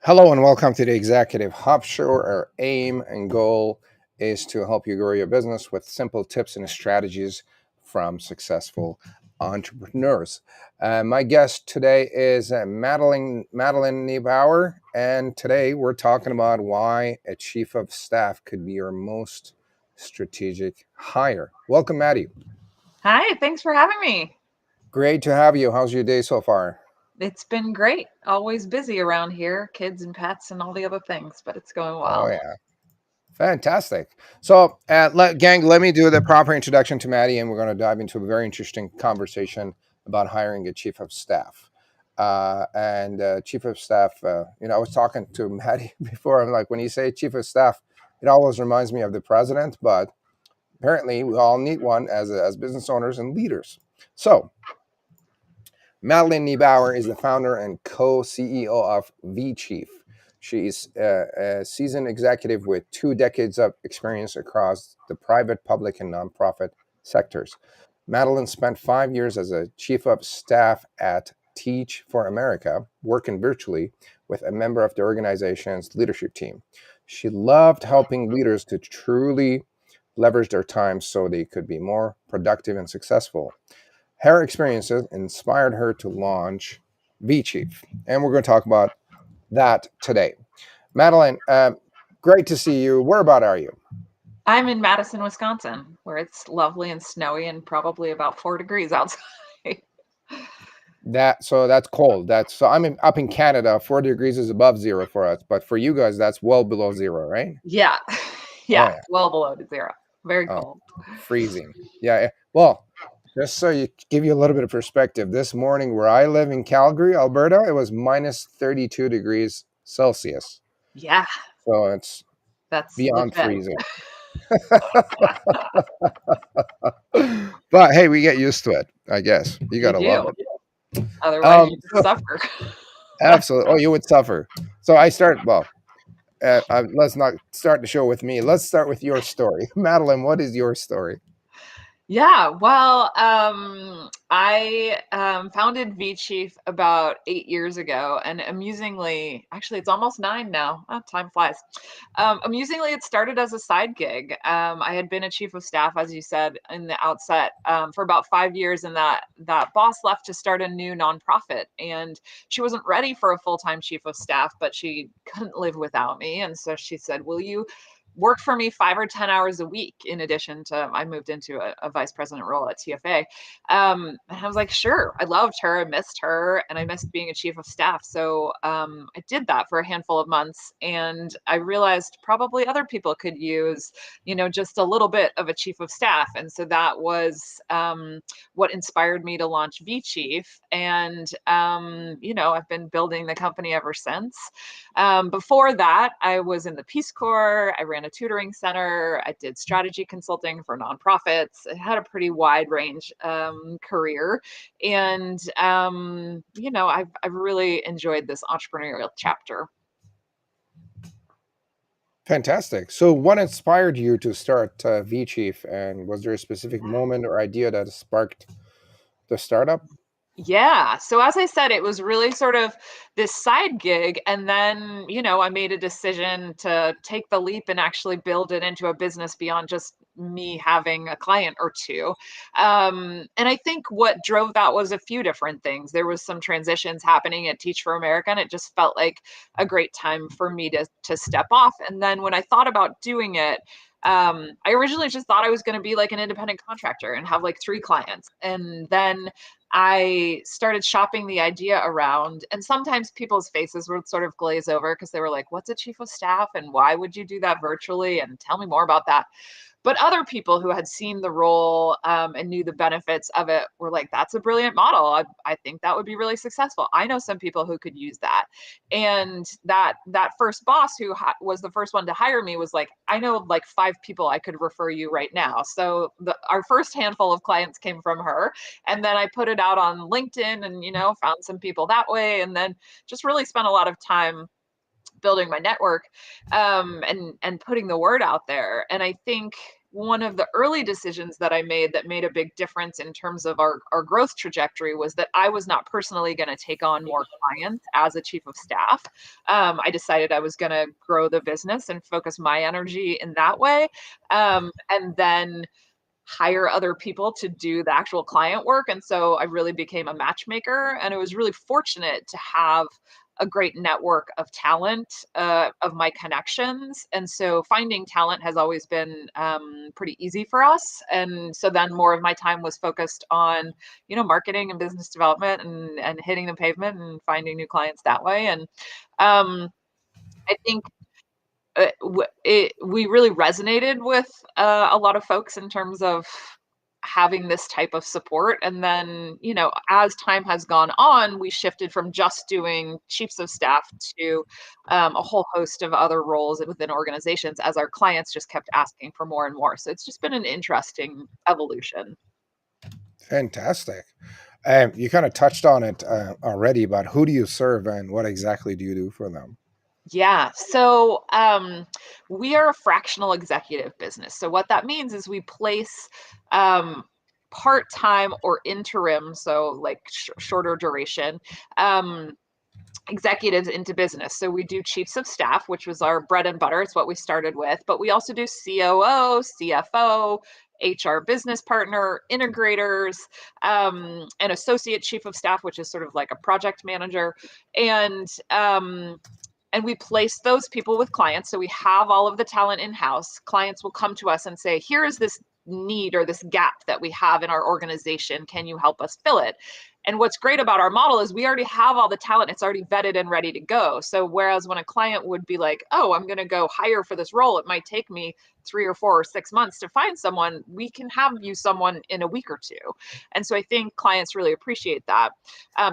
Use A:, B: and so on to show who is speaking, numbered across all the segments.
A: Hello and welcome to the Executive Hub Show. Our aim and goal is to help you grow your business with simple tips and strategies from successful entrepreneurs. My guest today is Madeleine Niebauer, and today we're talking about why a chief of staff could be your most strategic hire. Welcome, Maddie.
B: Hi, thanks for having me.
A: Great to have you. How's your day so far?
B: It's been great. Always busy around here, kids and pets and all the other things, but it's going
A: Oh,
B: well.
A: yeah. Fantastic. So, gang, let me do the proper introduction to Maddie, and we're going to dive into a very interesting conversation about hiring a chief of staff. And chief of staff, I was talking to Maddie before. I'm like, when you say chief of staff, it always reminds me of the president, but apparently we all need one as business owners and leaders. So, Madeleine Niebauer is the founder and co-CEO of vChief. She is a seasoned executive with 2 decades of experience across the private, public, and nonprofit sectors. Madeleine spent 5 years as a chief of staff at Teach for America, working virtually with a member of the organization's leadership team. She loved helping leaders to truly leverage their time so they could be more productive and successful. Her experiences inspired her to launch vChief, and we're going to talk about that today. Madeleine, great to see you. Where about are you?
B: I'm in Madison, Wisconsin, where it's lovely and snowy and probably about 4 degrees outside.
A: That's cold. Up in Canada. 4 degrees is above zero for us, but for you guys, that's well below zero, right?
B: Yeah,
A: Oh
B: yeah,
A: yeah.
B: well below to zero. Very
A: Oh,
B: cold.
A: freezing. Yeah. Well, just so you give you a little bit of perspective, this morning where I live in Calgary, Alberta, it was minus 32 degrees Celsius.
B: Yeah,
A: So it's
B: that's
A: beyond
B: legit.
A: freezing. But hey, we get used to it, I guess. You
B: You
A: gotta love
B: do.
A: it.
B: Otherwise, you just
A: So
B: suffer.
A: absolutely. Oh, you would suffer. So I start. Well, let's not start the show with me. Let's start with your story, Madeline. What is your story?
B: Yeah, well, I founded vChief about 8 years ago, and amusingly, actually, it's almost nine now. Oh, time flies. Amusingly, it started as a side gig. I had been a chief of staff, as you said in the outset, for about 5 years, and that boss left to start a new nonprofit, and she wasn't ready for a full time chief of staff, but she couldn't live without me, and so she said, "Will you?" Work for me 5 or 10 hours a week in addition to I moved into a vice president role at TFA. And I was like, sure. I loved her. I missed her and I missed being a chief of staff. So I did that for a handful of months. And I realized probably other people could use, just a little bit of a chief of staff. And so that was what inspired me to launch vChief. And, I've been building the company ever since. Before that, I was in the Peace Corps. I ran a tutoring center. I did strategy consulting for nonprofits. I had a pretty wide range career, and I've really enjoyed this entrepreneurial chapter.
A: Fantastic. So, what inspired you to start vChief, and was there a specific moment or idea that sparked the startup?
B: Yeah. So as I said, it was really sort of this side gig. And then, I made a decision to take the leap and actually build it into a business beyond just me having a client or two. And I think what drove that was a few different things. There was some transitions happening at Teach for America, and it just felt like a great time for me to step off. And then when I thought about doing it, I originally just thought I was going to be like an independent contractor and have like three clients. And then I started shopping the idea around, and sometimes people's faces would sort of glaze over because they were like, "What's a chief of staff, and why would you do that virtually? And tell me more about that." But other people who had seen the role and knew the benefits of it were like, "That's a brilliant model. I think that would be really successful. I know some people who could use that." And that first boss who was the first one to hire me was like, "I know like five people I could refer you right now." So our first handful of clients came from her, and then I put it out on LinkedIn and found some people that way, and then just really spent a lot of time building my network and putting the word out there. And I think one of the early decisions that I made that made a big difference in terms of our growth trajectory was that I was not personally going to take on more clients as a chief of staff. I decided I was going to grow the business and focus my energy in that way. And then hire other people to do the actual client work. And so I really became a matchmaker. And it was really fortunate to have a great network of talent, of my connections. And so finding talent has always been pretty easy for us. And so then more of my time was focused on, marketing and business development and hitting the pavement and finding new clients that way. And I think we really resonated with a lot of folks in terms of having this type of support. And then, as time has gone on, we shifted from just doing chiefs of staff to a whole host of other roles within organizations as our clients just kept asking for more and more. So it's just been an interesting evolution.
A: Fantastic. You kind of touched on it already, but who do you serve and what exactly do you do for them?
B: Yeah. So we are a fractional executive business. So what that means is we place part-time or interim, so like shorter duration, executives into business. So we do chiefs of staff, which was our bread and butter. It's what we started with. But we also do COO, CFO, HR business partner, integrators, an associate chief of staff, which is sort of like a project manager. And we place those people with clients. So we have all of the talent in house. Clients will come to us and say, here is this need or this gap that we have in our organization. Can you help us fill it? And what's great about our model is we already have all the talent. It's already vetted and ready to go. So whereas when a client would be like, oh, I'm going to go hire for this role, it might take me 3 or 4 or 6 months to find someone. We can have you someone in a week or two. And so I think clients really appreciate that.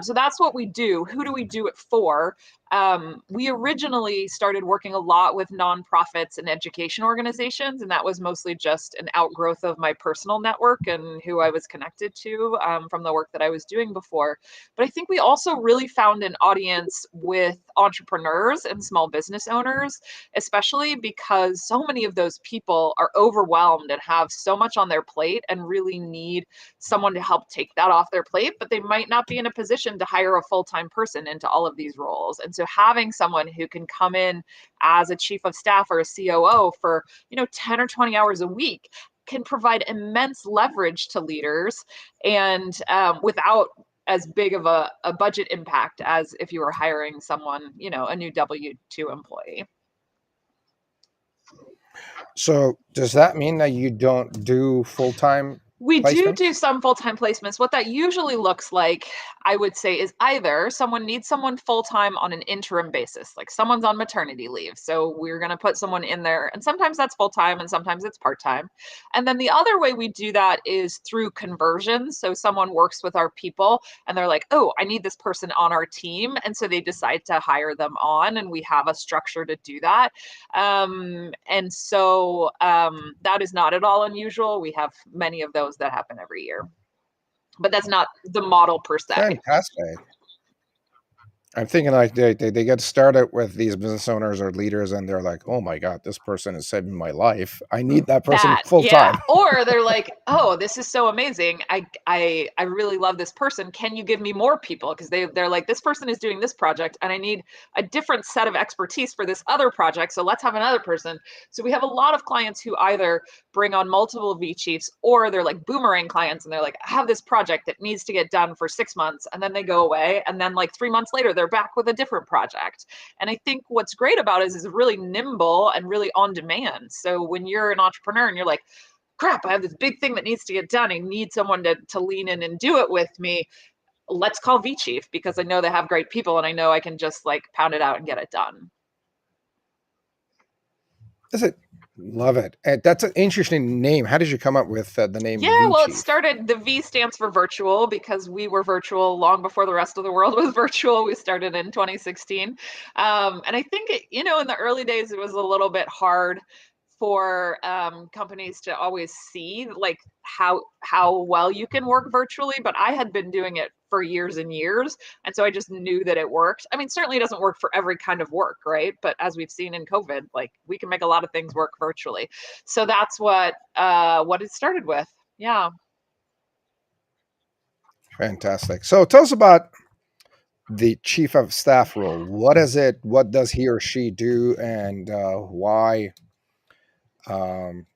B: So that's what we do. Who do we do it for? We originally started working a lot with nonprofits and education organizations, and that was mostly just an outgrowth of my personal network and who I was connected to from the work that I was doing before. But I think we also really found an audience with entrepreneurs and small business owners, especially because so many of those people are overwhelmed and have so much on their plate and really need someone to help take that off their plate, but they might not be in a position to hire a full-time person into all of these roles. And so having someone who can come in as a chief of staff or a COO for, 10 or 20 hours a week can provide immense leverage to leaders and without as big of a budget impact as if you were hiring someone, a new W-2 employee.
A: So does that mean that you don't do full-time
B: We do
A: placements?
B: some full-time placements. What that usually looks like, I would say, is either someone needs someone full-time on an interim basis, like someone's on maternity leave. So we're going to put someone in there. And sometimes that's full-time and sometimes it's part-time. And then the other way we do that is through conversions. So someone works with our people and they're like, oh, I need this person on our team. And so they decide to hire them on, and we have a structure to do that. And so that is not at all unusual. We have many of those that happen every year, but that's not the model per se.
A: Fantastic. I'm thinking like they get started with these business owners or leaders and they're like, oh my God, this person is saving my life. I need that person
B: That,
A: full
B: yeah.
A: time.
B: Or they're like, oh, this is so amazing. I really love this person. Can you give me more people? Because they're like, this person is doing this project and I need a different set of expertise for this other project. So let's have another person. So we have a lot of clients who either bring on multiple vChiefs or they're like boomerang clients and they're like, I have this project that needs to get done for 6 months, and then they go away. And then like 3 months later, they're back with a different project. And I think what's great about it is really nimble and really on demand. So when you're an entrepreneur and you're like, crap, I have this big thing that needs to get done. I need someone to lean in and do it with me. Let's call vChief because I know they have great people and I know I can just like pound it out and get it done.
A: Is it? Love it. And that's an interesting name. How did you come up with the name
B: Yeah, well, it
A: vChief?
B: started, the V stands for virtual because we were virtual long before the rest of the world was virtual. We started in 2016. And I think, in the early days, it was a little bit hard for companies to always see like how well you can work virtually, but I had been doing it for years and years, and so I just knew that it worked. I mean, certainly it doesn't work for every kind of work, right? But as we've seen in COVID, like we can make a lot of things work virtually. So that's what it started with. Yeah.
A: Fantastic. So tell us about the chief of staff role. What is it? What does he or she do? And why um,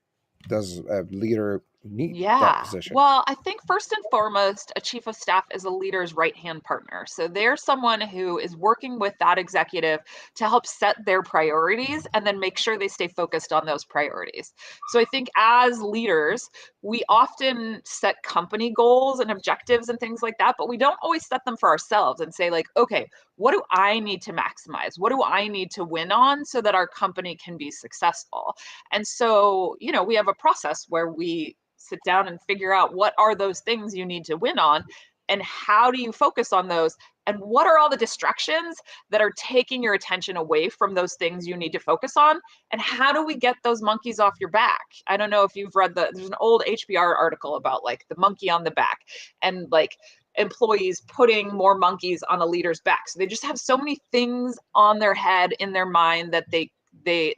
A: does a leader need that
B: Yeah.
A: position?
B: Well, I think first and foremost, a chief of staff is a leader's right-hand partner. So they're someone who is working with that executive to help set their priorities and then make sure they stay focused on those priorities. So I think as leaders, we often set company goals and objectives and things like that, but we don't always set them for ourselves and say like, okay, what do I need to maximize? What do I need to win on so that our company can be successful? And so, we have a process where we sit down and figure out what are those things you need to win on and how do you focus on those and what are all the distractions that are taking your attention away from those things you need to focus on and how do we get those monkeys off your back. I don't know if you've read there's an old HBR article about like the monkey on the back and like employees putting more monkeys on a leader's back, so they just have so many things on their head in their mind that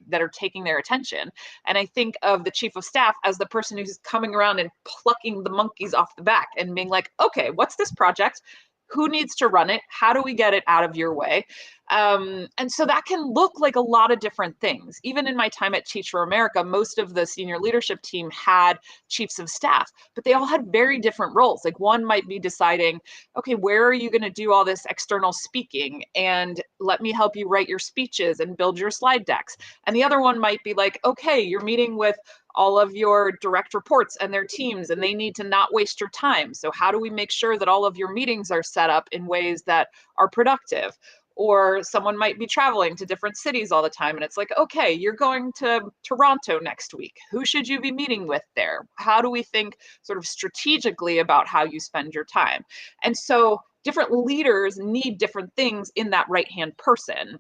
B: that are taking their attention. And I think of the chief of staff as the person who's coming around and plucking the monkeys off the back and being like, okay, what's this project? Who needs to run it? How do we get it out of your way? And so that can look like a lot of different things. Even in my time at Teach for America, most of the senior leadership team had chiefs of staff, but they all had very different roles. Like one might be deciding, okay, where are you going to do all this external speaking? And let me help you write your speeches and build your slide decks. And the other one might be like, okay, you're meeting with all of your direct reports and their teams, and they need to not waste your time. So how do we make sure that all of your meetings are set up in ways that are productive? Or someone might be traveling to different cities all the time, and it's like, okay, you're going to Toronto next week. Who should you be meeting with there? How do we think sort of strategically about how you spend your time? And so different leaders need different things in that right-hand person.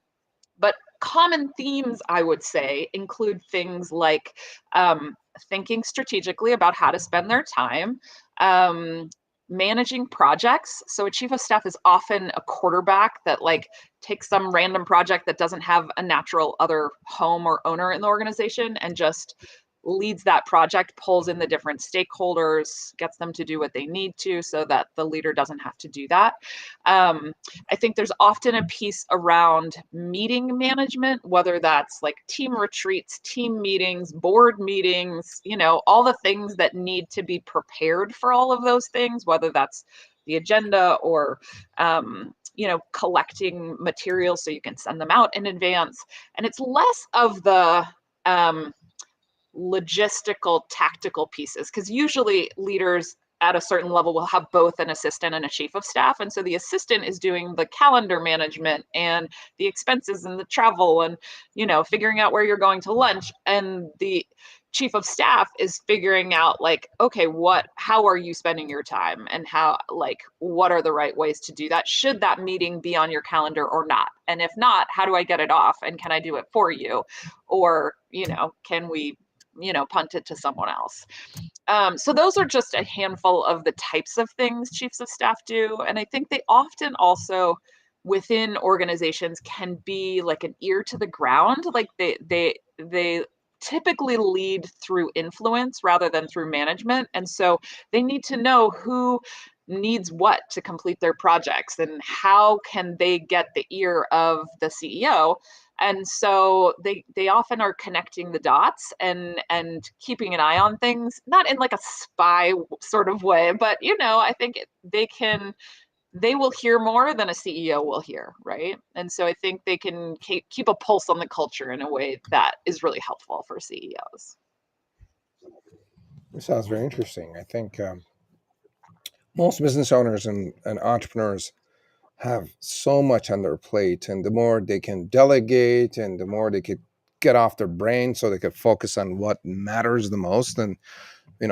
B: But common themes, I would say, include things like thinking strategically about how to spend their time, um, managing projects. So a chief of staff is often a quarterback that like takes some random project that doesn't have a natural other home or owner in the organization and just leads that project, pulls in the different stakeholders, gets them to do what they need to so that the leader doesn't have to do that. I think there's often a piece around meeting management, whether that's like team retreats, team meetings, board meetings, all the things that need to be prepared for all of those things, whether that's the agenda or collecting materials so you can send them out in advance. And it's less of the logistical, tactical pieces, because usually leaders at a certain level will have both an assistant and a chief of staff. And so the assistant is doing the calendar management and the expenses and the travel and, figuring out where you're going to lunch. And the chief of staff is figuring out like, okay, how are you spending your time and what are the right ways to do that? Should that meeting be on your calendar or not? And if not, how do I get it off? And can I do it for you? Or, can we punt it to someone else? So those are just a handful of the types of things chiefs of staff do. And I think they often also within organizations can be like an ear to the ground. Like they typically lead through influence rather than through management. And so they need to know who needs what to complete their projects and how can they get the ear of the CEO. And so they often are connecting the dots and keeping an eye on things, not in like a spy sort of way, but I think they will hear more than a CEO will hear, right? And so I think they can keep a pulse on the culture in a way that is really helpful for CEOs.
A: It sounds very interesting. I think most business owners and entrepreneurs have so much on their plate, and the more they can delegate and the more they could get off their brain so they could focus on what matters the most, and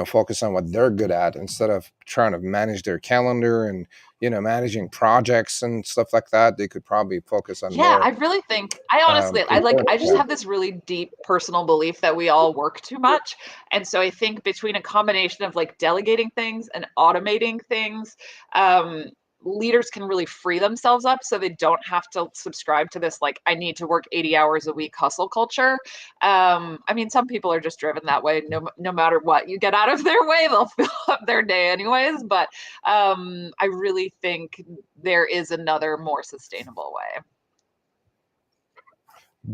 A: focus on what they're good at instead of trying to manage their calendar and managing projects and stuff like that. They could probably focus on
B: Yeah, I
A: more
B: really think I honestly
A: important
B: I just
A: stuff.
B: have this really deep personal belief that we all work too much. And so I think between a combination of like delegating things and automating things, um, leaders can really free themselves up so they don't have to subscribe to this like I need to work 80 hours a week hustle culture. I mean, some people are just driven that way. No matter what you get out of their way, they'll fill up their day anyways. But I really think there is another more sustainable way.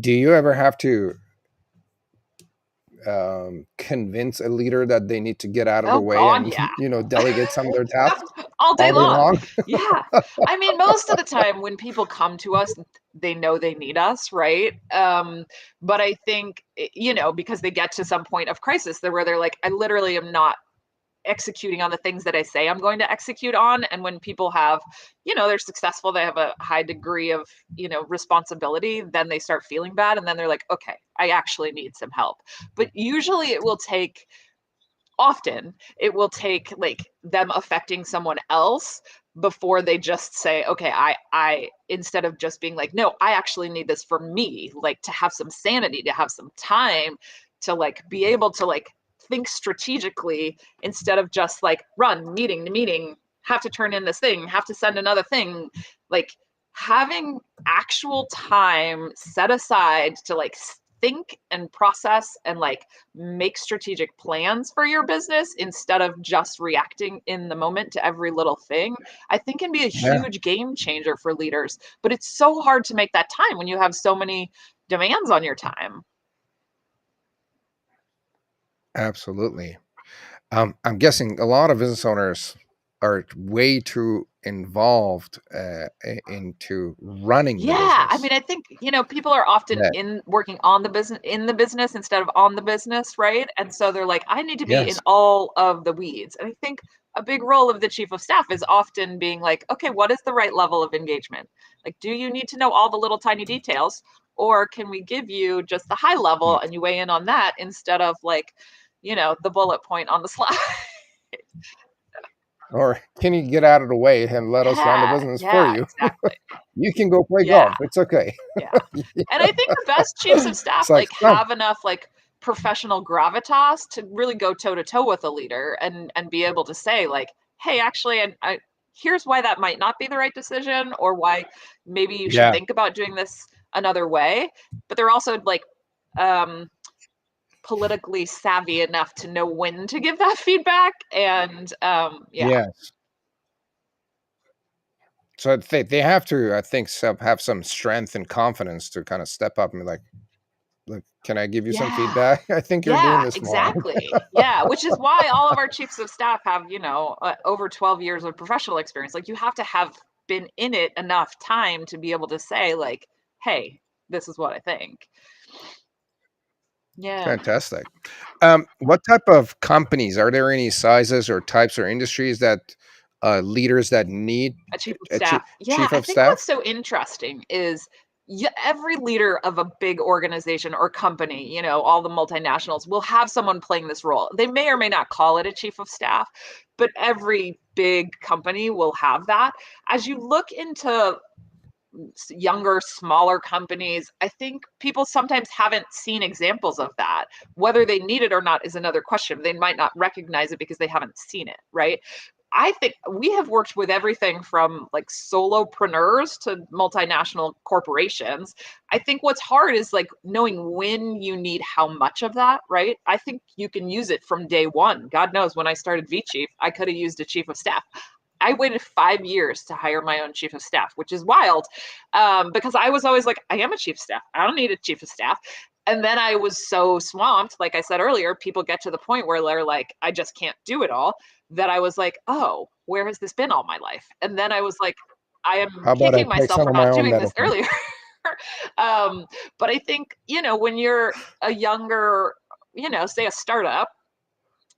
A: Do you ever have to convince a leader that they need to get out of the
B: Oh
A: way
B: god,
A: and
B: yeah.
A: delegate some of their tasks
B: All day
A: all day
B: long.
A: long?
B: Yeah. I mean, most of the time when people come to us, they know they need us, right? But I think, because they get to some point of crisis there where they're like, I literally am not executing on the things that I say I'm going to execute on. And when people have, they're successful, they have a high degree of, responsibility, then they start feeling bad. And then they're like, okay, I actually need some help. But usually it will take like them affecting someone else before they just say, okay, I instead of just being like, no, I actually need this for me, like to have some sanity, to have some time, to like be able to like think strategically instead of just like run meeting to meeting, have to turn in this thing, have to send another thing, like having actual time set aside to like think and process and like make strategic plans for your business instead of just reacting in the moment to every little thing, I think can be a
A: Yeah,
B: huge game changer for leaders. But it's so hard to make that time when you have so many demands on your time.
A: absolutely. I'm guessing a lot of business owners are way too involved into running the
B: Yeah, I
A: business.
B: mean, I think, people are often
A: That
B: in working on the business in the business instead of on the business, right? And so they're like, I need to be in
A: yes,
B: all of the weeds. And I think a big role of the chief of staff is often being like, okay, what is the right level of engagement? Like, do you need to know all the little tiny details? Or can we give you just the high level and you weigh in on that instead of like, the bullet point on the slide?
A: or can you get out of the way and let us run the
B: Yeah,
A: business for
B: yeah,
A: you?
B: exactly.
A: You can go play
B: Yeah.
A: golf. It's okay.
B: Yeah. And I think the best chiefs of staff
A: It's like,
B: like
A: no,
B: have enough like professional gravitas to really go toe to toe with a leader and be able to say like, hey, actually, I here's why that might not be the right decision or why maybe you should
A: yeah,
B: think about doing this another way. But they're also like um politically savvy enough to know when to give that feedback and yeah.
A: yeah. So they have to, I think, have some strength and confidence to kind of step up and be like, look, can I give you some
B: Yeah.
A: feedback? I think you're doing
B: Yeah,
A: this wrong.
B: exactly. Yeah, which is why all of our chiefs of staff have, over 12 years of professional experience. Like you have to have been in it enough time to be able to say like, "Hey, this is what I think." Yeah.
A: Fantastic. What type of companies are there? Any sizes or types or industries that leaders that need
B: A chief of
A: a
B: staff. Yeah,
A: chief
B: I
A: of
B: think what's
A: staff?
B: so interesting is every leader of a big organization or company, all the multinationals will have someone playing this role. They may or may not call it a chief of staff, but every big company will have that. As you look into younger, smaller companies, I think people sometimes haven't seen examples of that. Whether they need it or not is another question. They might not recognize it because they haven't seen it, right? I think we have worked with everything from like solopreneurs to multinational corporations. I think what's hard is like knowing when you need how much of that, right? I think you can use it from day one. God knows when I started vChief, I could have used a chief of staff. I waited 5 years to hire my own chief of staff, which is wild because I was always like, I am a chief of staff. I don't need a chief of staff. And then I was so swamped, like I said earlier, people get to the point where they're like, I just can't do it all. That I was like, oh, where has this been all my life? And then I was like, I am
A: How about I
B: kicking
A: take
B: myself
A: some
B: for
A: of my
B: not
A: own
B: doing this
A: medicine?
B: earlier. um, but I think, when you're a younger, say a startup,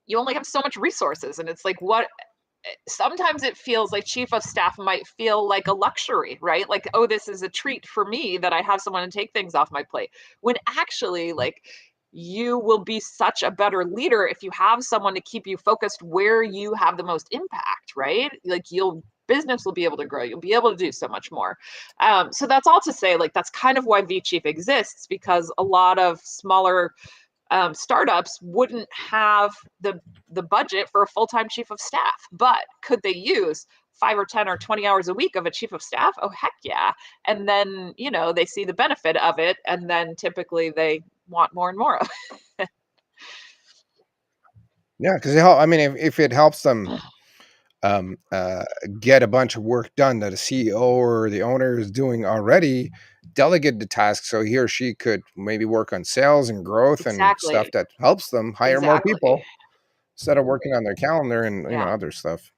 B: you only have so much resources. And it's like, what sometimes it feels like chief of staff might feel like a luxury, right? Like, oh, this is a treat for me that I have someone to take things off my plate. When actually, like, you will be such a better leader if you have someone to keep you focused where you have the most impact, right? Like business will be able to grow. You'll be able to do so much more. So that's all to say, like, that's kind of why vChief exists, because a lot of smaller startups wouldn't have the budget for a full-time chief of staff, but could they use 5 or 10 or 20 hours a week of a chief of staff? Oh, heck yeah. And then, they see the benefit of it, and then typically they want more and more of it.
A: Yeah, because I mean, if it helps them um, uh, get a bunch of work done that a CEO or the owner is doing already, delegate the task so he or she could maybe work on sales and growth and stuff
B: Exactly.
A: that helps them hire more
B: Exactly.
A: people instead of working on their calendar and
B: Yeah.
A: other stuff.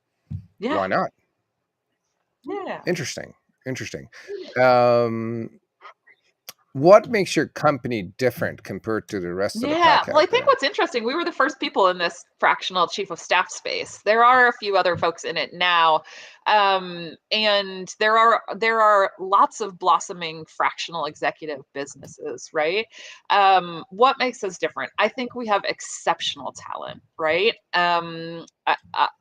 B: Yeah.
A: Why not?
B: Yeah.
A: Interesting. Interesting. Um, what makes your company different compared to the rest of the
B: Yeah.
A: pack
B: Well, I
A: out
B: think
A: there?
B: what's interesting, we were the first people in this fractional chief of staff space. There are a few other folks in it now. And there are lots of blossoming fractional executive businesses, right? What makes us different? I think we have exceptional talent, right?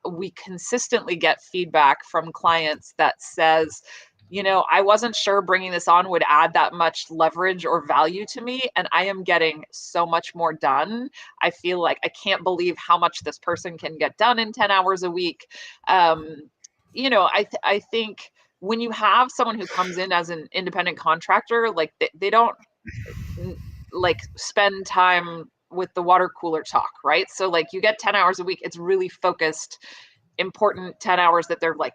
B: We consistently get feedback from clients that says, I wasn't sure bringing this on would add that much leverage or value to me, and I am getting so much more done. I feel like I can't believe how much this person can get done in 10 hours a week. I think when you have someone who comes in as an independent contractor, like they don't like spend time with the water cooler talk, right? So like you get 10 hours a week, it's really focused, important 10 hours that they're like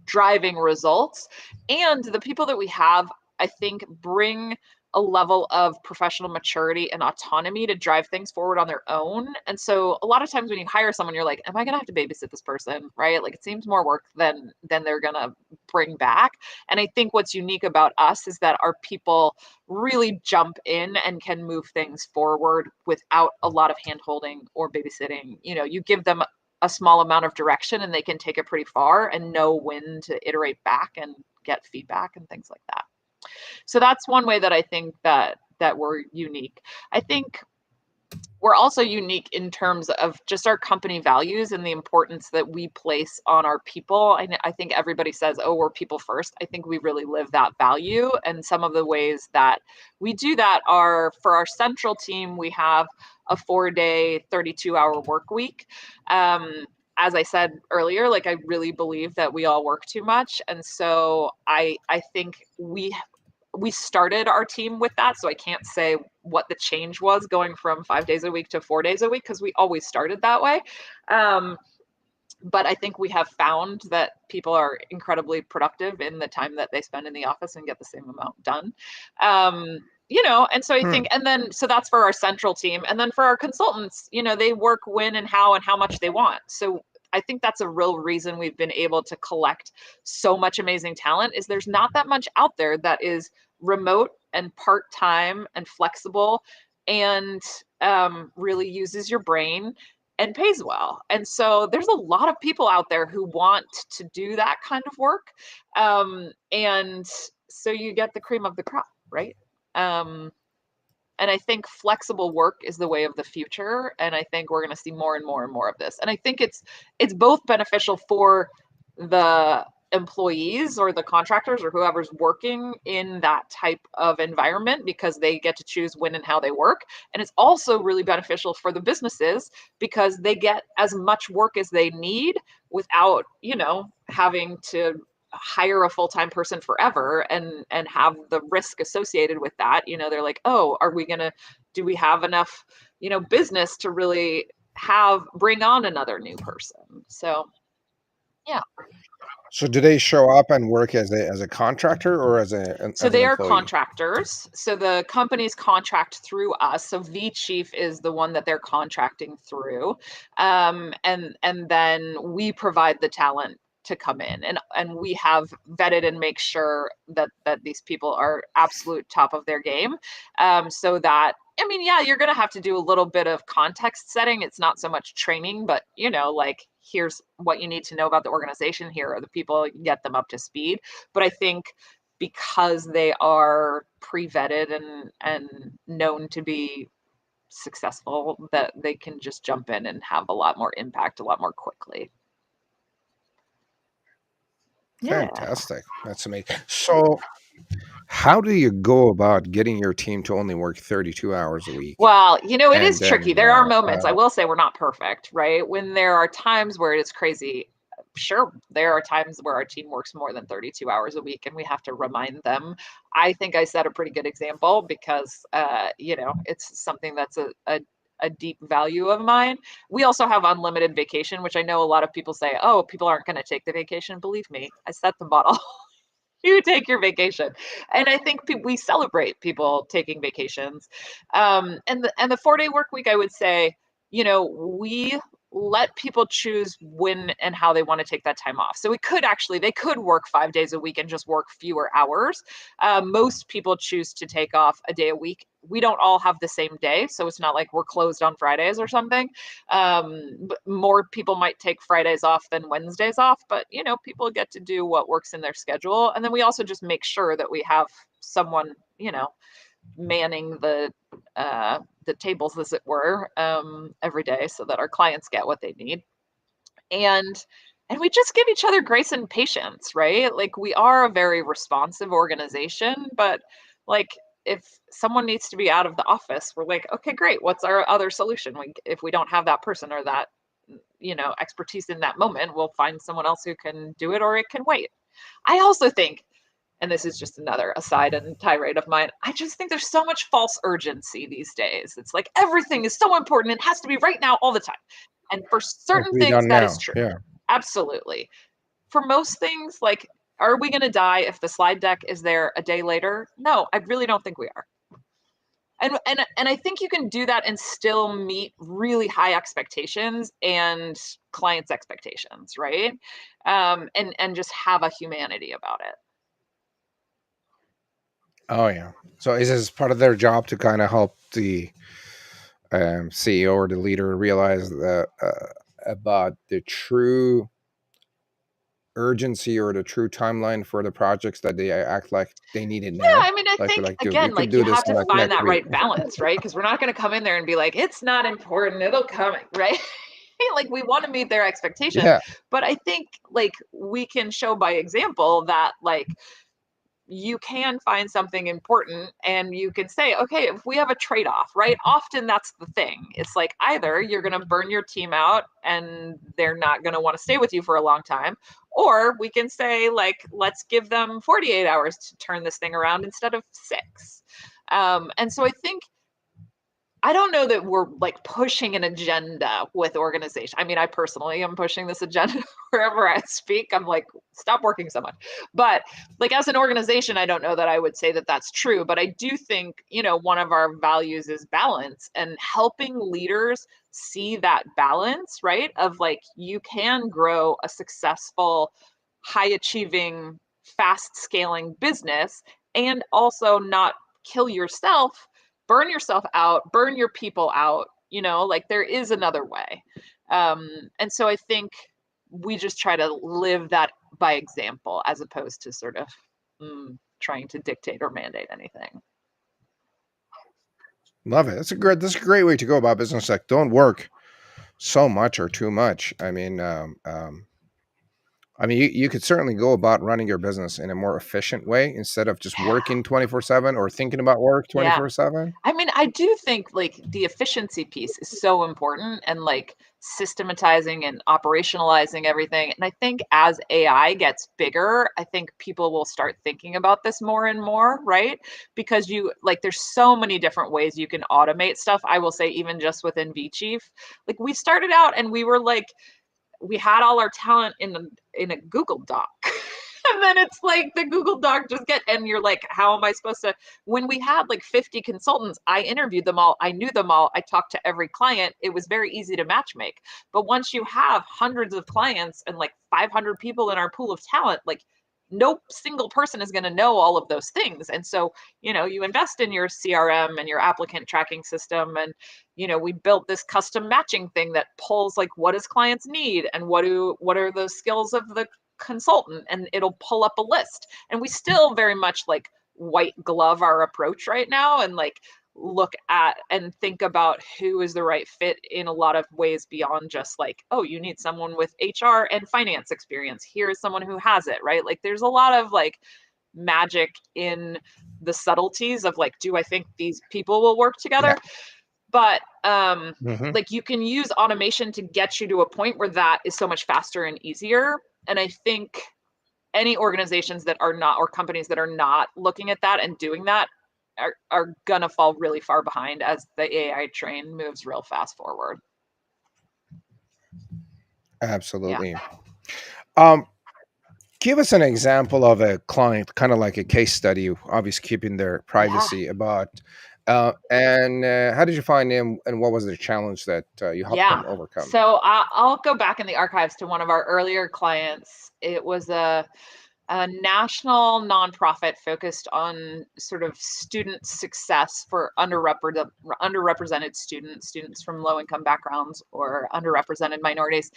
B: driving results. And the people that we have, I think, bring a level of professional maturity and autonomy to drive things forward on their own. And so a lot of times when you hire someone, you're like, am I gonna have to babysit this person? Right? Like it seems more work than they're gonna bring back. And I think what's unique about us is that our people really jump in and can move things forward without a lot of hand holding or babysitting. You give them a small amount of direction and they can take it pretty far and know when to iterate back and get feedback and things like that. So that's one way that I think that we're unique. I think we're also unique in terms of just our company values and the importance that we place on our people. I think everybody says, oh, we're people first. I think we really live that value. And some of the ways that we do that are, for our central team, we have a 4-day, 32-hour work week. As I said earlier, like I really believe that we all work too much. And so I think we started our team with that, so I can't say what the change was going from 5 days a week to 4 days a week, because we always started that way. But I think we have found that people are incredibly productive in the time that they spend in the office and get the same amount done. And so I think,
A: Hmm.
B: and then, so that's for our central team. And then for our consultants, they work when and how much they want. So I think that's a real reason we've been able to collect so much amazing talent, is there's not that much out there that is remote and part-time and flexible and really uses your brain and pays well. And so there's a lot of people out there who want to do that kind of work. And so you get the cream of the crop, right? Um, and I think flexible work is the way of the future. And I think we're going to see more and more and more of this. And I think it's both beneficial for the employees or the contractors or whoever's working in that type of environment, because they get to choose when and how they work. And it's also really beneficial for the businesses because they get as much work as they need without, having to hire a full-time person forever and have the risk associated with that. They're like, oh, do we have enough business to really bring on another new person? So yeah.
A: So do they show up and work as a contractor or
B: So
A: as an
B: they are
A: employee?
B: contractors. So the companies contract through us. So vChief is the one that they're contracting through, and then we provide the talent to come in, and we have vetted and make sure that these people are absolute top of their game, so that. I mean, yeah, you're going to have to do a little bit of context setting. It's not so much training, but like, here's what you need to know about the organization. Here are the people, get them up to speed. But I think because they are pre-vetted and known to be successful that they can just jump in and have a lot more impact a lot more quickly. Yeah.
A: Fantastic. That's amazing. So, how do you go about getting your team to only work 32 hours a week?
B: Well, it
A: And
B: is tricky.
A: then,
B: There are moments, I will say we're not perfect, right? When there are times where it is crazy, sure, there are times where our team works more than 32 hours a week and we have to remind them. I think I set a pretty good example because, it's something that's a deep value of mine. We also have unlimited vacation, which I know a lot of people say, oh, people aren't going to take the vacation. Believe me, I set the model. You take your vacation. And I think we celebrate people taking vacations. And the 4-day work week, I would say, we let people choose when and how they want to take that time off. So they could work 5 days a week and just work fewer hours. Most people choose to take off a day a week. We don't all have the same day, so it's not like we're closed on Fridays or something. But more people might take Fridays off than Wednesdays off, but people get to do what works in their schedule. And then we also just make sure that we have someone, manning the tables, as it were, every day, so that our clients get what they need. And we just give each other grace and patience, right? Like, we are a very responsive organization, but like, if someone needs to be out of the office, we're like, okay, great, what's our other solution? If we don't have that person or that expertise in that moment, we'll find someone else who can do it, or it can wait. I also think, and this is just another aside and tirade of mine, I just think there's so much false urgency these days. It's like everything is so important, it has to be right now all the time. And for
A: has
B: certain
A: to be
B: things,
A: done
B: that is
A: now.
B: true.
A: Yeah.
B: Absolutely. For most things, like, are we going to die if the slide deck is there a day later? No, I really don't think we are. And I think you can do that and still meet really high expectations and clients' expectations, right? And just have a humanity about it.
A: Oh, yeah. So, is this part of their job to kind of help the CEO or the leader realize that about the true urgency or the true timeline for the projects that they act like they need it
B: Yeah,
A: now?
B: I mean, I
A: Like, we're
B: think
A: like, dude, we
B: again,
A: could
B: like,
A: do
B: you
A: this
B: have
A: in
B: to
A: like
B: find
A: next
B: that
A: week.
B: right balance, right? Because we're not going to come in there and be like, it's not important, it'll come, right? Like, we want to meet their expectations,
A: Yeah.
B: but I think, like, we can show by example that, like, you can find something important and you can say, okay, if we have a trade off, right? Often that's the thing. It's like, either you're going to burn your team out and they're not going to want to stay with you for a long time, or we can say, like, let's give them 48 hours to turn this thing around instead of 6. And so I think, I don't know that we're like pushing an agenda with organization. I mean, I personally am pushing this agenda wherever I speak. I'm like, stop working so much. But like, as an organization, I don't know that I would say that that's true. But I do think, one of our values is balance, and helping leaders see that balance, right? Of like, you can grow a successful, high achieving, fast scaling business and also not kill yourself, burn yourself out, burn your people out, like, there is another way. And so I think we just try to live that by example, as opposed to sort of trying to dictate or mandate anything.
A: Love it. That's a great way to go about business. Like, don't work so much or too much. I mean, you could certainly go about running your business in a more efficient way instead of just
B: Yeah.
A: working 24/7 or thinking about work
B: Yeah.
A: 24/7.
B: I mean, I do think, like, the efficiency piece is so important, and like systematizing and operationalizing everything. And I think as AI gets bigger, I think people will start thinking about this more and more, right? Because there's so many different ways you can automate stuff. I will say, even just within vChief, like, we started out and we were like, we had all our talent in a Google Doc. And then it's like the Google Doc just and you're like, how am I supposed to, when we had like 50 consultants, I interviewed them all, I knew them all, I talked to every client. It was very easy to match make. But once you have hundreds of clients and like 500 people in our pool of talent, like, no single person is going to know all of those things. And so, you invest in your CRM and your applicant tracking system. And, we built this custom matching thing that pulls, like, what does clients need and what are the skills of the consultant, and it'll pull up a list. And we still very much like white glove our approach right now, and like, look at and think about who is the right fit in a lot of ways beyond just like, oh, you need someone with HR and finance experience. Here is someone who has it, right? Like there's a lot of like magic in the subtleties of like, do I think these people will work
A: Yeah.
B: together? But
A: Hmm.
B: like you can use automation to get you to a point where that is so much faster and easier. And I think any organizations that are not, or companies that are not looking at that and doing that are gonna fall really far behind as the AI train moves real fast forward. Yeah.
A: Absolutely. Um, Give us an example of a client, kind of like a case study, obviously keeping their
B: Yeah.
A: privacy about, and how did you find them, and what was the challenge that you helped
B: Yeah.
A: them overcome?
B: So I'll go back in the archives to one of our earlier clients. It was a national nonprofit focused on sort of student success for underrepresented students from low income backgrounds or underrepresented minorities.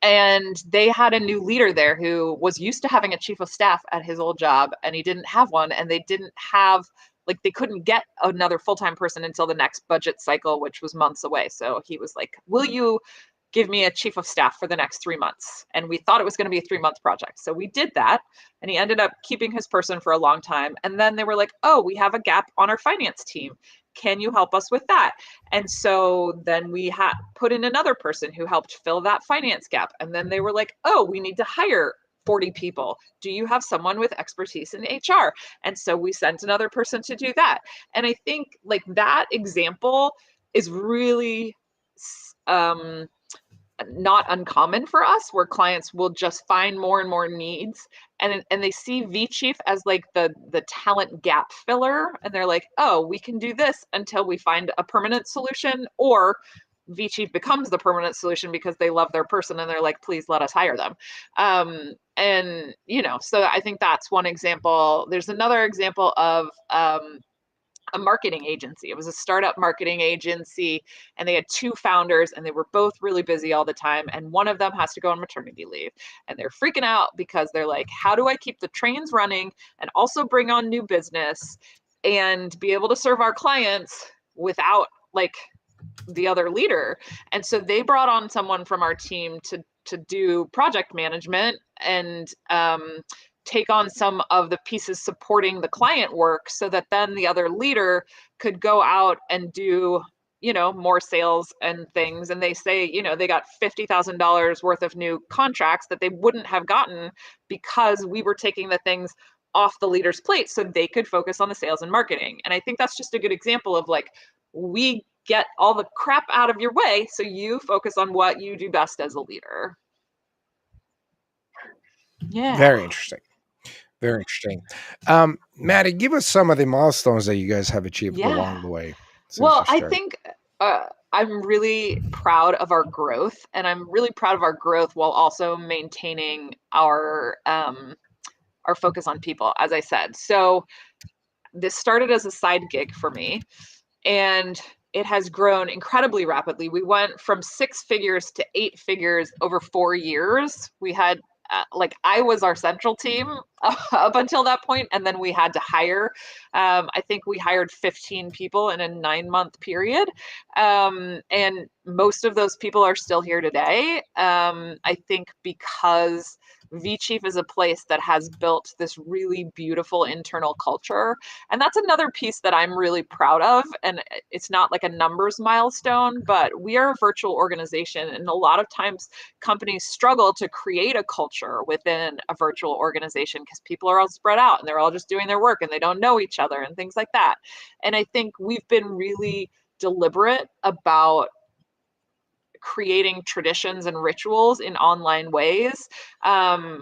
B: And they had a new leader there who was used to having a chief of staff at his old job, and he didn't have one, and they didn't have like they couldn't get another full-time person until the next budget cycle, which was months away. So he was like, will you give me a chief of staff for the next 3 months? And we thought it was going to be a 3 month project. So we did that. And he ended up keeping his person for a long time. And then they were like, oh, we have a gap on our finance team. Can you help us with that? And so then we put in another person who helped fill that finance gap. And then they were like, oh, we need to hire 40 people. Do you have someone with expertise in HR? And so we sent another person to do that. And I think like that example is really um, not uncommon for us, where clients will just find more and more needs, and they see vChief as like the talent gap filler, and they're like, oh, we can do this until we find a permanent solution, or vChief becomes the permanent solution because they love their person and they're like, please let us hire them. And so I think that's one example. There's another example of a marketing agency. It was a startup marketing agency, and they had two founders, and they were both really busy all the time. And one of them has to go on maternity leave, and they're freaking out because they're like, how do I keep the trains running and also bring on new business and be able to serve our clients without like the other leader? And so they brought on someone from our team to do project management and take on some of the pieces supporting the client work, so that then the other leader could go out and do more sales and things. And they say they got $50,000 worth of new contracts that they wouldn't have gotten because we were taking the things off the leader's plate so they could focus on the sales and marketing. And I think that's just a good example of like, we get all the crap out of your way so you focus on what you do best as a leader. Yeah.
A: Very interesting. Very interesting. Maddie, give us some of the milestones that you guys have achieved
B: Yeah.
A: along the way since
B: Well,
A: you
B: I
A: started.
B: think I'm really proud of our growth, and I'm really proud of our growth while also maintaining our focus on people, as I said. So this started as a side gig for me, and it has grown incredibly rapidly. We went from 6 figures to 8 figures over 4 years. We had like I was our central team up until that point, and then we had to hire. I think we hired 15 people in a 9 month period, and most of those people are still here today. I think because vChief is a place that has built this really beautiful internal culture, and that's another piece that I'm really proud of. And it's not like a numbers milestone, but we are a virtual organization. And a lot of times companies struggle to create a culture within a virtual organization because people are all spread out and they're all just doing their work and they don't know each other and things like that. And I think we've been really deliberate about creating traditions and rituals in online ways,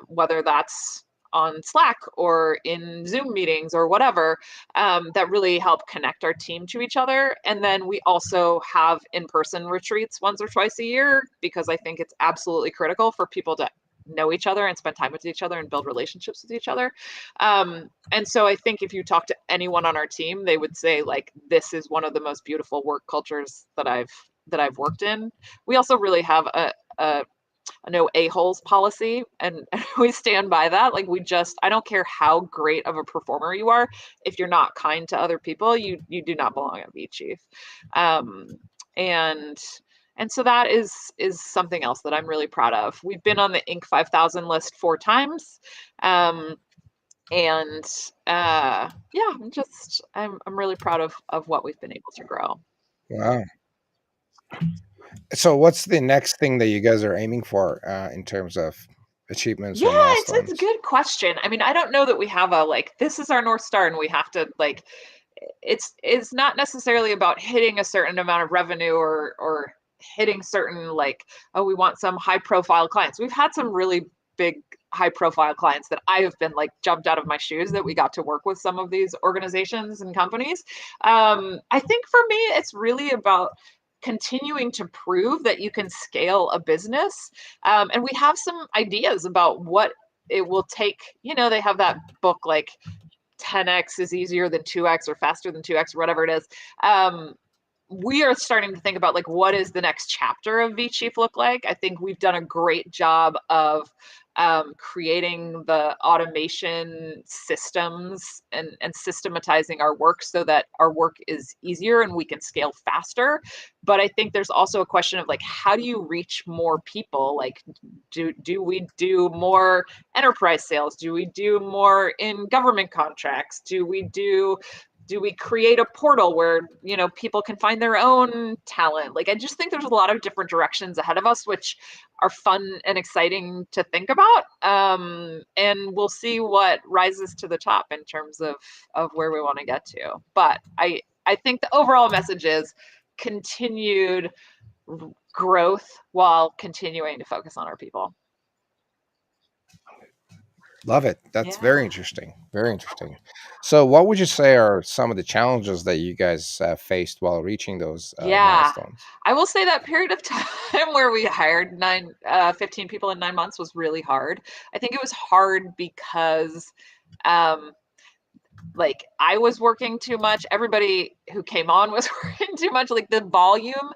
B: whether that's on Slack or in Zoom meetings or whatever, that really help connect our team to each other. And then we also have in person retreats once or twice a year because I think it's absolutely critical for people to know each other and spend time with each other and build relationships with each other. And so I think if you talk to anyone on our team, they would say like this is one of the most beautiful work cultures that I've worked in. We also really have a no a-holes policy, and we stand by that. Like, I don't care how great of a performer you are, if you're not kind to other people, you do not belong at vChief. Um, and and so that is something else that I'm really proud of. We've been on the Inc. 5000 list 4 times. And yeah, I'm really proud of what we've been able to grow.
A: Wow. So what's the next thing that you guys are aiming for in terms of achievements
B: Yeah,
A: or
B: it's a
A: milestones?
B: good question. I mean, I don't know that we have a like this is our North Star and we have to like it's not necessarily about hitting a certain amount of revenue or hitting certain like, oh, we want some high profile clients. We've had some really big high profile clients that I have been like jumped out of my shoes that we got to work with some of these organizations and companies. I think for me it's really about continuing to prove that you can scale a business. And we have some ideas about what it will take. They have that book like 10x is easier than 2x or faster than 2x or whatever it is. We are starting to think about like what is the next chapter of vChief look like. I think we've done a great job of creating the automation systems and systematizing our work so that our work is easier and we can scale faster. But I think there's also a question of like, how do you reach more people? Like, do we do more enterprise sales? Do we do more in government contracts? Do we create a portal where people can find their own talent? Like, I just think there's a lot of different directions ahead of us, which are fun and exciting to think about. And we'll see what rises to the top in terms of where we want to get to. But I think the overall message is continued growth while continuing to focus on our people.
A: Love it. That's very
B: Yeah.
A: interesting. Very interesting. So, what would you say are some of the challenges that you guys faced while reaching those
B: Yeah.
A: milestones?
B: I will say that period of time where we hired 15 people in 9 months was really hard. I think it was hard because um, like I was working too much. Everybody who came on was working too much. Like the volume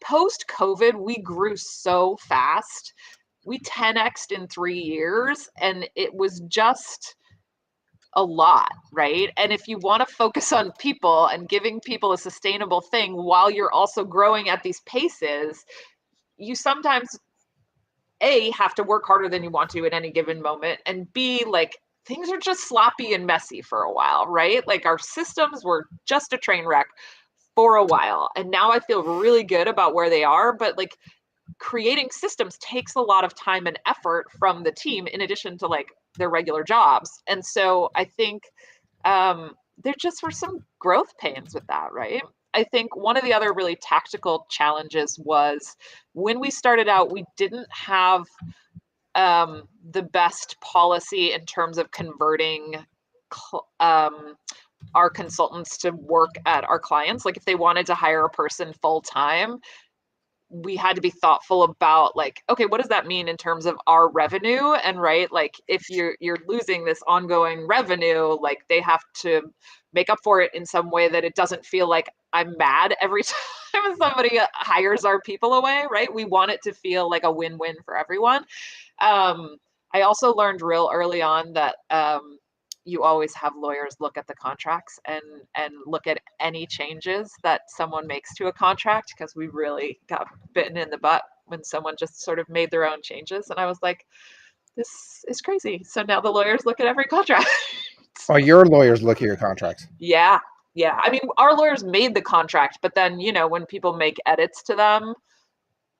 B: post COVID, we grew so fast. We 10x'd in 3 years, and it was just a lot, right? And if you want to focus on people and giving people a sustainable thing while you're also growing at these paces, you sometimes have to work harder than you want to at any given moment, and B, like things are just sloppy and messy for a while, right? Like our systems were just a train wreck for a while, and now I feel really good about where they are, but like creating systems takes a lot of time and effort from the team in addition to like their regular jobs. And so I think there just were some growth pains with that, right? I think one of the other really tactical challenges was when we started out, we didn't have the best policy in terms of converting our consultants to work at our clients. Like if they wanted to hire a person full time, we had to be thoughtful about like, okay, what does that mean in terms of our revenue? And right, like if you're losing this ongoing revenue, like they have to make up for it in some way that it doesn't feel like I'm mad every time somebody hires our people away, right? We want it to feel like a win-win for everyone. I also learned real early on that you always have lawyers look at the contracts and look at any changes that someone makes to a contract, because we really got bitten in the butt when someone just sort of made their own changes, and I was like, this is crazy. So now the lawyers look at every contract.
A: Oh, your lawyers look at your contracts.
B: Yeah, yeah, I mean our lawyers made the contract, but then when people make edits to them,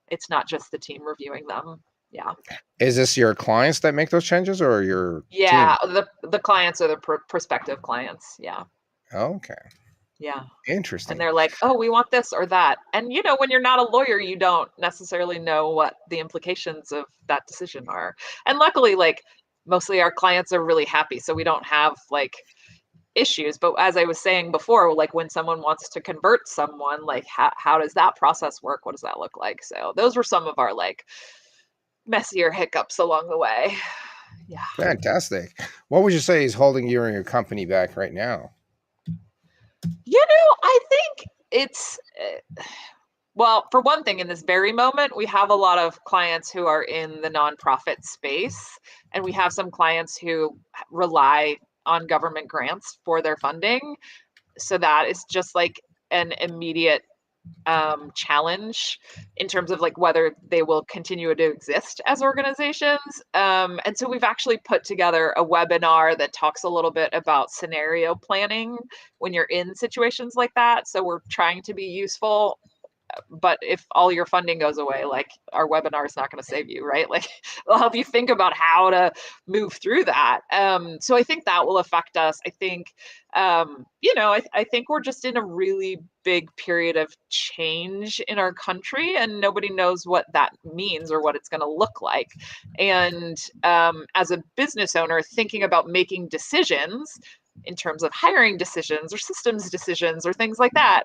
B: it's not just the team reviewing them. Yeah.
A: Is this your clients that make those changes or your
B: Yeah,
A: team?
B: the clients are the prospective clients. Yeah,
A: Okay.
B: yeah. And
A: Interesting.
B: they're like, "Oh, we want this or that." And when you're not a lawyer, you don't necessarily know what the implications of that decision are. And luckily, like mostly our clients are really happy, so we don't have like issues. But as I was saying before, like when someone wants to convert someone, like how does that process work? What does that look like? So those were some of our like messier hiccups along the way. Yeah.
A: Fantastic. What would you say is holding you and your company back right now?
B: I think it's Well, for one thing, in this very moment, we have a lot of clients who are in the nonprofit space, and we have some clients who rely on government grants for their funding. So that is just like an immediate challenge in terms of like whether they will continue to exist as organizations. And so we've actually put together a webinar that talks a little bit about scenario planning when you're in situations like that. So we're trying to be useful, but if all your funding goes away, like our webinar is not going to save you, right? Like it'll help you think about how to move through that. So I think that will affect us. I think, I think we're just in a really big period of change in our country, and nobody knows what that means or what it's going to look like. And as a business owner, thinking about making decisions in terms of hiring decisions or systems decisions or things like that,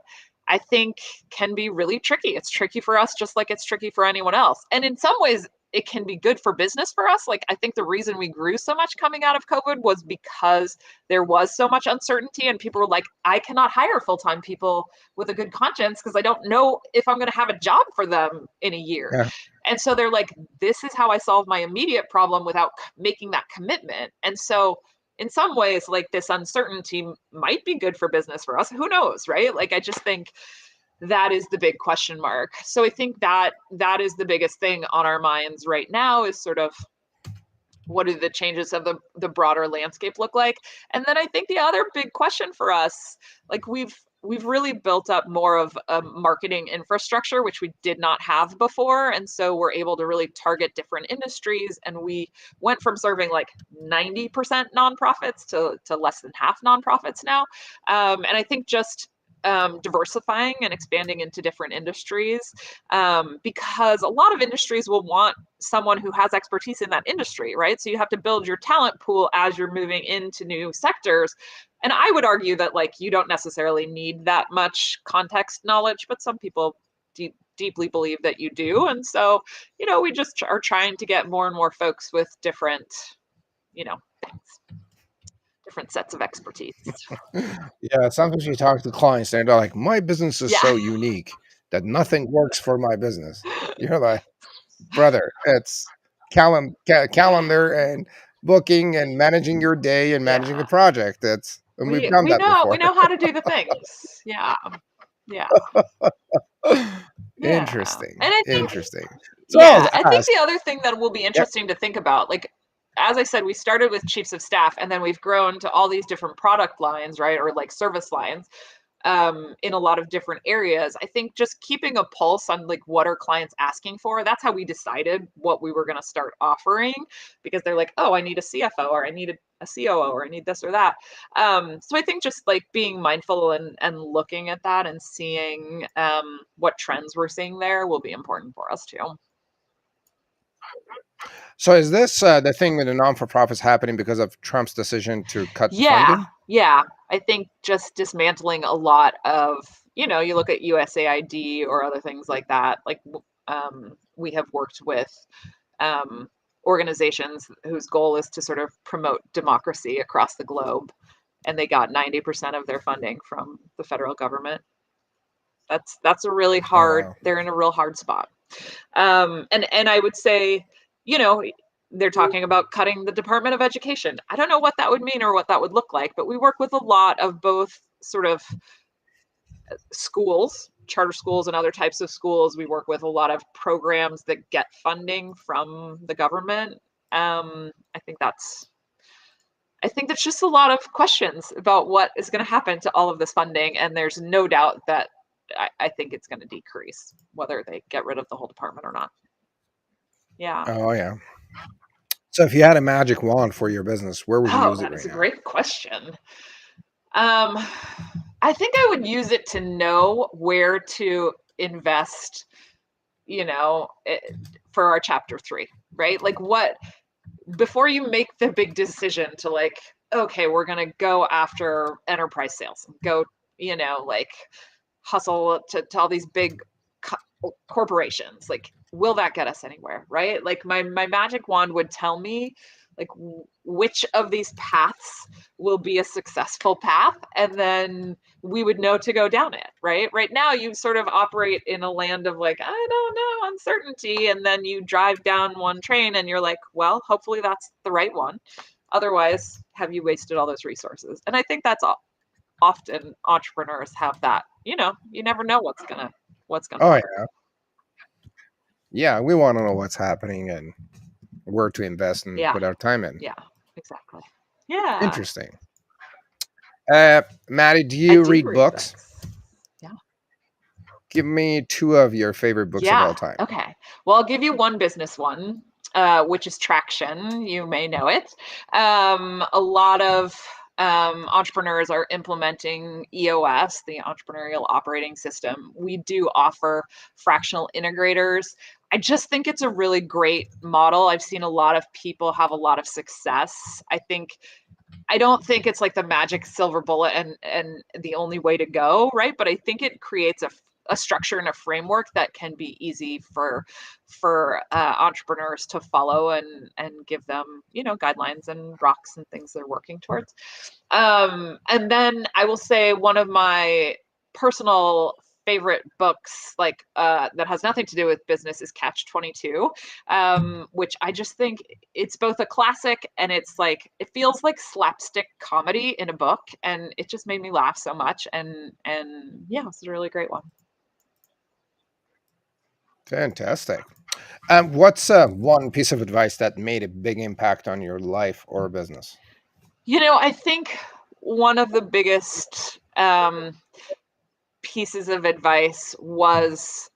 B: I think can be really tricky. It's tricky for us just like it's tricky for anyone else. And in some ways, it can be good for business for us. Like, I think the reason we grew so much coming out of COVID was because there was so much uncertainty, and people were like, I cannot hire full time people with a good conscience because I don't know if I'm going to have a job for them in a year.
A: Yeah.
B: And so they're like, this is how I solve my immediate problem without making that commitment. And so in some ways, like this uncertainty might be good for business for us. Who knows, right? Like I just think that is the big question mark. So I think that is the biggest thing on our minds right now, is sort of what do the changes of the broader landscape look like? And then I think the other big question for us, like we've really built up more of a marketing infrastructure, which we did not have before. And so we're able to really target different industries. And we went from serving like 90% nonprofits to less than half nonprofits now. And I think just diversifying and expanding into different industries, because a lot of industries will want someone who has expertise in that industry, right? So you have to build your talent pool as you're moving into new sectors. And I would argue that like you don't necessarily need that much context knowledge, but some people deeply believe that you do. And so, we just are trying to get more and more folks with different, things, different sets of expertise.
A: Yeah, sometimes you talk to clients and they're like, "My business is
B: Yeah.
A: so unique that nothing works for my business." You're like, "Brother, it's calendar and booking and managing your day and managing a
B: Yeah.
A: project. And we've
B: We
A: done
B: we
A: that
B: know we
A: before."
B: know how to do the things. Yeah. Yeah. Yeah.
A: Interesting,
B: And I think
A: interesting. So I'll
B: Yeah, I think
A: ask,
B: the other thing that will be
A: yeah,
B: interesting to think about, like, as I said, we started with chiefs of staff, and then we've grown to all these different product lines, right? Or like service lines, in a lot of different areas. I think just keeping a pulse on like what are clients asking for. That's how we decided what we were going to start offering, because they're like, oh, I need a CFO, or I need a COO, or I need this or that. So I think just like being mindful and looking at that and seeing what trends we're seeing there will be important for us too.
A: so is this the thing with the non-for-profits happening because of Trump's decision to cut the
B: Yeah,
A: funding?
B: yeah. I think just dismantling a lot of, you look at USAID or other things like that. Like, we have worked with um, organizations whose goal is to sort of promote democracy across the globe, and they got 90% of their funding from the federal government. That's a really
A: Oh
B: hard.
A: wow.
B: They're in a real hard spot. And I would say, you know, they're talking about cutting the Department of Education. I don't know what that would mean or what that would look like, but we work with a lot of both sort of schools, charter schools, and other types of schools. We work with a lot of programs that get funding from the government. I think that's just a lot of questions about what is going to happen to all of this funding, and there's no doubt that I think it's going to decrease, whether they get rid of the whole department or not. Yeah.
A: Oh yeah. So if you had a magic wand for your business, where would you
B: Oh,
A: use it
B: that is
A: right
B: a
A: now?
B: great question. Um, I think I would use it to know where to invest, you know, eh, for our chapter 3, right? Like what before you make the big decision to like, okay, we're going to go after enterprise sales, go, like hustle to all these big corporations. Like, will that get us anywhere, right? Like my magic wand would tell me like which of these paths will be a successful path, and then we would know to go down it, right? Right now you sort of operate in a land of like, I don't know, uncertainty, and then you drive down one train and you're like, well, hopefully that's the right one. Otherwise, have you wasted all those resources? And I think that's often entrepreneurs have that. You know, you never know what's gonna
A: Oh
B: work.
A: yeah, yeah. We want to know what's happening and where to invest and
B: Yeah,
A: put our time in.
B: yeah, exactly. Yeah,
A: Interesting. Maddie, do
B: I
A: you
B: do
A: read
B: read
A: books?
B: books. Yeah.
A: Give me two of your favorite books of all
B: Yeah.
A: time.
B: Okay. Well, I'll give you one business one, which is Traction. You may know it. A lot of entrepreneurs are implementing EOS, the Entrepreneurial Operating System. We do offer fractional integrators. I just think it's a really great model. I've seen a lot of people have a lot of success. I don't think it's like the magic silver bullet and the only way to go, right? But I think it creates a structure and a framework that can be easy for entrepreneurs to follow and give them, you know, guidelines and rocks and things they're working towards. And then I will say one of my personal favorite books, like that has nothing to do with business, is Catch 22, which I just think it's both a classic and it's like it feels like slapstick comedy in a book, and it just made me laugh so much. And yeah, it's a really great one.
A: Fantastic. What's one piece of advice that made a big impact on your life or business?
B: You know, I think one of the biggest pieces of advice was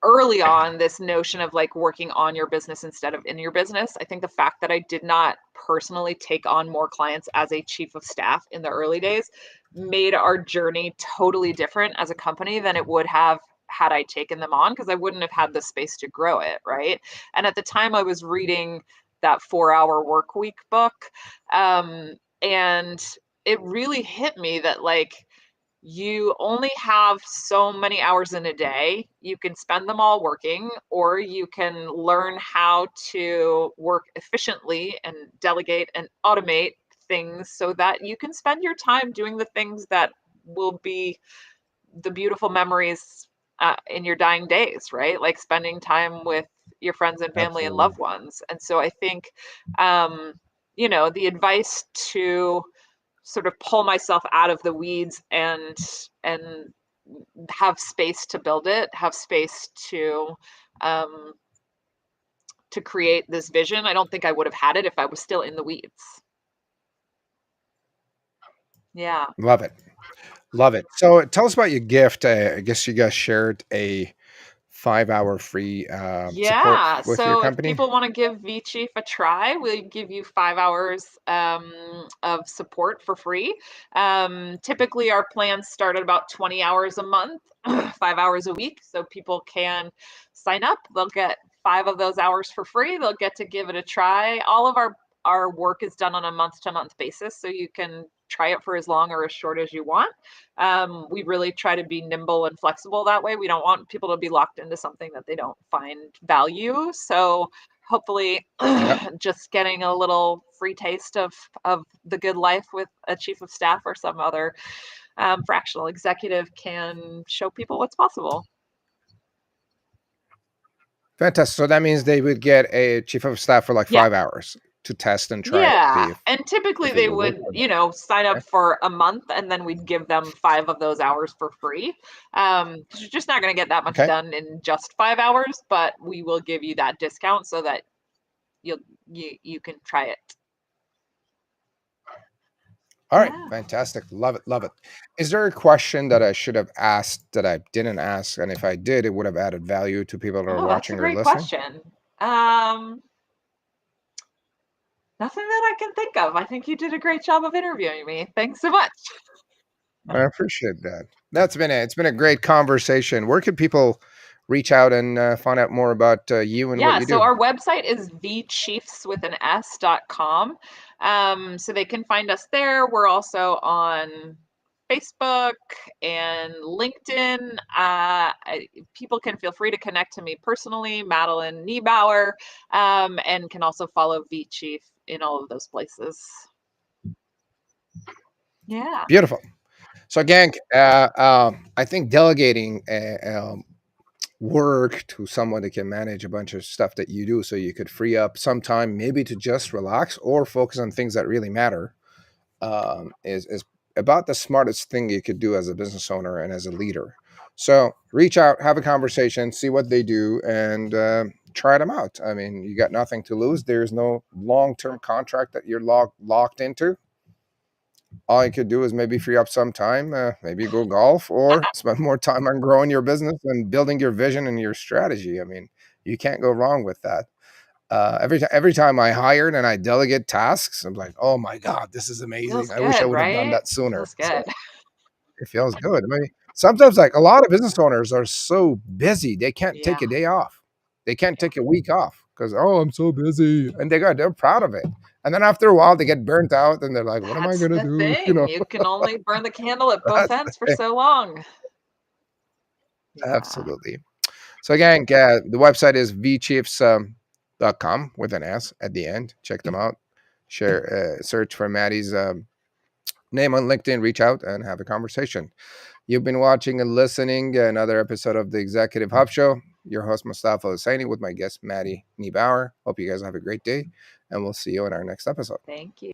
B: early on this notion of like working on your business instead of in your business. I think the fact that I did not personally take on more clients as a chief of staff in the early days made our journey totally different as a company than it would have had I taken them on, because I wouldn't have had the space to grow it, right? And at the time I was reading that 4 Hour Work Week book, and it really hit me that like you only have so many hours in a day. You can spend them all working, or you can learn how to work efficiently and delegate and automate things so that you can spend your time doing the things that will be the beautiful memories in your dying days, right? Like spending time with your friends and family and
A: Absolutely.
B: loved ones. And so I think, um, you know, the advice to sort of pull myself out of the weeds and have space to build it, have space um, to create this vision. I don't think I would have had it if I was still in the weeds. Yeah.
A: Love it. Love it. So tell us about your gift. I guess you guys shared a 5 hour free support
B: Yeah.
A: with your
B: So if
A: company.
B: people want to give vChief a try, we give you 5 hours of support for free. Typically, our plans start at about 20 hours a month, 5 hours a week. So people can sign up. They'll get 5 of those hours for free. They'll get to give it a try. All of our work is done on a month to month basis, so you can try it for as long or as short as you want. We really try to be nimble and flexible that way. We don't want people to be locked into something that they don't find value. So hopefully
A: Yeah,
B: just getting a little free taste of the good life with a chief of staff or some other fractional executive can show people what's possible.
A: fantastic. So that means they would get a chief of staff for like
B: Yeah.
A: 5 hours to test and try it, see
B: Yeah, and typically
A: if it
B: they
A: would work
B: would,
A: for them.
B: you know, sign up
A: Okay.
B: for a month and then we'd give them 5 of those hours for free. 'Cause you're just not going to get that much
A: Okay.
B: done in just 5 hours, but we will give you that discount so that you'll you can try it.
A: All right.
B: Yeah.
A: Fantastic. Love it. Love it. Is there a question that I should have asked that I didn't ask? And if I did, it would have added value to people that are
B: Oh, that's a
A: watching or
B: great
A: listening?
B: question. Um, Nothing that I can think of. I think you did a great job of interviewing me. Thanks so much.
A: I appreciate that. It's been a great conversation. Where can people reach out and find out more about you and what
B: Yeah,
A: you
B: so
A: do?
B: our website is vchiefs with an s.com. So they can find us there. We're also on Facebook and LinkedIn. People can feel free to connect to me personally, Madeleine Niebauer, and can also follow vChief in all of those places. Yeah.
A: Beautiful. So again, I think delegating work to someone that can manage a bunch of stuff that you do, so you could free up some time, maybe to just relax or focus on things that really matter, is about the smartest thing you could do as a business owner and as a leader. So reach out, have a conversation, see what they do, and try them out. I mean, you got nothing to lose. There's no long-term contract that you're locked into. All you could do is maybe free up some time, maybe go golf or spend more time on growing your business and building your vision and your strategy. I mean, you can't go wrong with that. Every time I hired and I delegate tasks, I'm like, oh my god, this is amazing.
B: Feels
A: I wish I
B: good,
A: would have done
B: right?
A: that sooner.
B: Feels
A: So
B: good.
A: it feels good. I mean, sometimes like a lot of business owners are so busy they can't take
B: Yeah,
A: a day off. They can't take a week off because, oh, I'm so busy, and they're proud of it. And then after a while, they get burnt out, and they're like, what am I
B: that's
A: gonna
B: the
A: do?
B: thing. You can only burn the candle at both
A: That's
B: ends for
A: the
B: so long. Yeah.
A: Absolutely. So again, the website is vchiefs.com with an S at the end. Check them out. Share, search for Maddie's name on LinkedIn. Reach out and have a conversation. You've been watching and listening another episode of the Executive Hub Show. Your host Mustafa Hosseini with my guest Maddie Niebauer. Hope you guys have a great day, and we'll see you in our next episode.
B: Thank you.